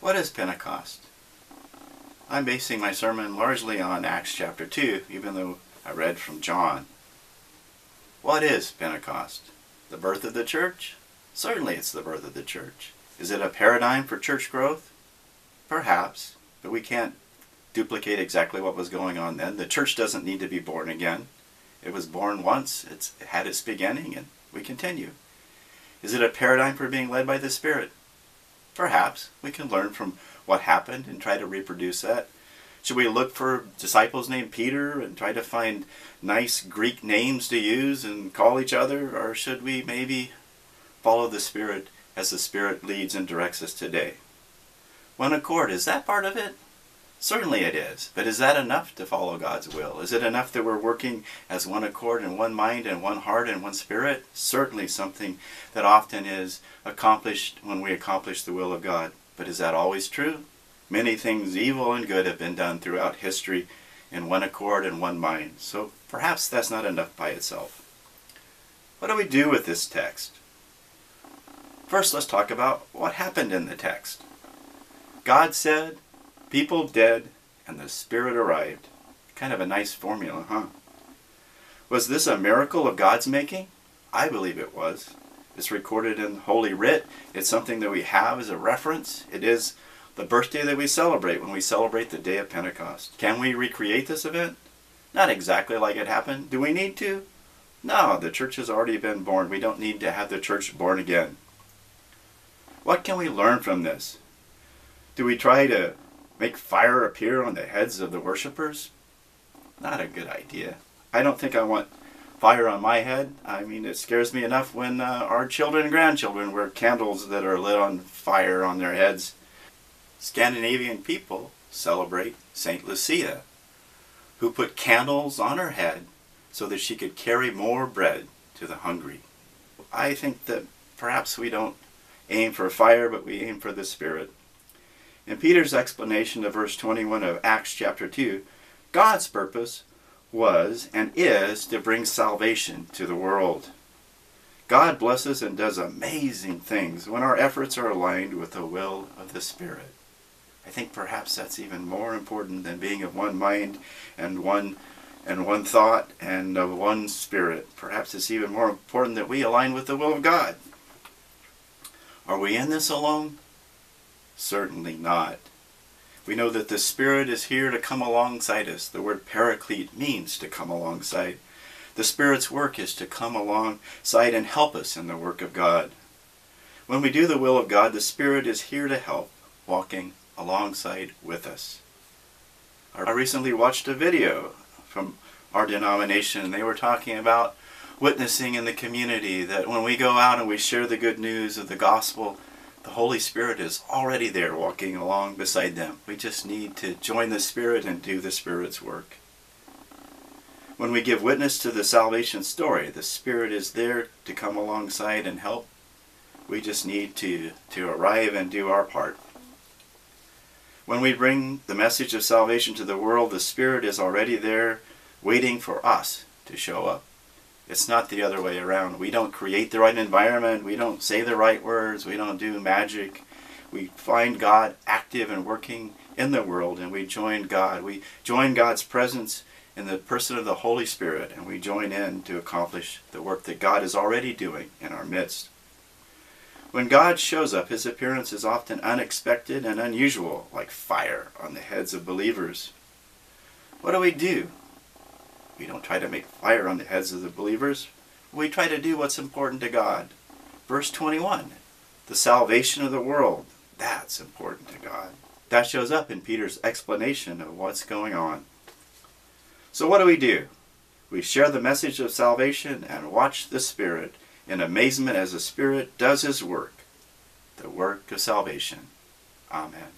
What is Pentecost? I'm basing my sermon largely on Acts chapter 2, even though I read from John. What is Pentecost? The birth of the church? Certainly it's the birth of the church. Is it a paradigm for church growth? Perhaps, but we can't duplicate exactly what was going on then. The church doesn't need to be born again. It was born once, it had its beginning, and we continue. Is it a paradigm for being led by the Spirit? Perhaps. We can learn from what happened and try to reproduce that. Should we look for disciples named Peter and try to find nice Greek names to use and call each other? Or should we maybe follow the Spirit as the Spirit leads and directs us today? One accord, is that part of it? Certainly it is. But is that enough to follow God's will? Is it enough that we're working as one accord and one mind and one heart and one spirit? Certainly something that often is accomplished when we accomplish the will of God. But is that always true? Many things, evil and good, have been done throughout history in one accord and one mind. So perhaps that's not enough by itself. What do we do with this text? First, let's talk about what happened in the text. God said, people did, and the Spirit arrived. Kind of a nice formula, huh? Was this a miracle of God's making? I believe it was. It's recorded in Holy Writ. It's something that we have as a reference. It is the birthday that we celebrate when we celebrate the day of Pentecost. Can we recreate this event? Not exactly like it happened. Do we need to? No, the church has already been born. We don't need to have the church born again. What can we learn from this? Do we try to make fire appear on the heads of the worshipers? Not a good idea. I don't think I want fire on my head. I mean, it scares me enough when our children and grandchildren wear candles that are lit on fire on their heads. Scandinavian people celebrate Saint Lucia, who put candles on her head so that she could carry more bread to the hungry. I think that perhaps we don't aim for fire, but we aim for the Spirit. In Peter's explanation of verse 21 of Acts chapter 2, God's purpose was and is to bring salvation to the world. God blesses and does amazing things when our efforts are aligned with the will of the Spirit. I think perhaps that's even more important than being of one mind and one thought and of one spirit. Perhaps it's even more important that we align with the will of God. Are we in this alone? Certainly not. We know that the Spirit is here to come alongside us. The word paraclete means to come alongside. The Spirit's work is to come alongside and help us in the work of God. When we do the will of God, the Spirit is here to help, walking alongside with us. I recently watched a video from our denomination, and they were talking about witnessing in the community, that when we go out and we share the good news of the gospel, the Holy Spirit is already there walking along beside them. We just need to join the Spirit and do the Spirit's work. When we give witness to the salvation story, the Spirit is there to come alongside and help. We just need to arrive and do our part. When we bring the message of salvation to the world, the Spirit is already there waiting for us to show up. It's not the other way around. We don't create the right environment. We don't say the right words. We don't do magic. We find God active and working in the world, and we join God. We join God's presence in the person of the Holy Spirit, and we join in to accomplish the work that God is already doing in our midst. When God shows up, His appearance is often unexpected and unusual, like fire on the heads of believers. What do? We don't try to make fire on the heads of the believers. We try to do what's important to God. Verse 21, the salvation of the world, that's important to God. That shows up in Peter's explanation of what's going on. So what do? We share the message of salvation and watch the Spirit in amazement as the Spirit does His work, the work of salvation. Amen.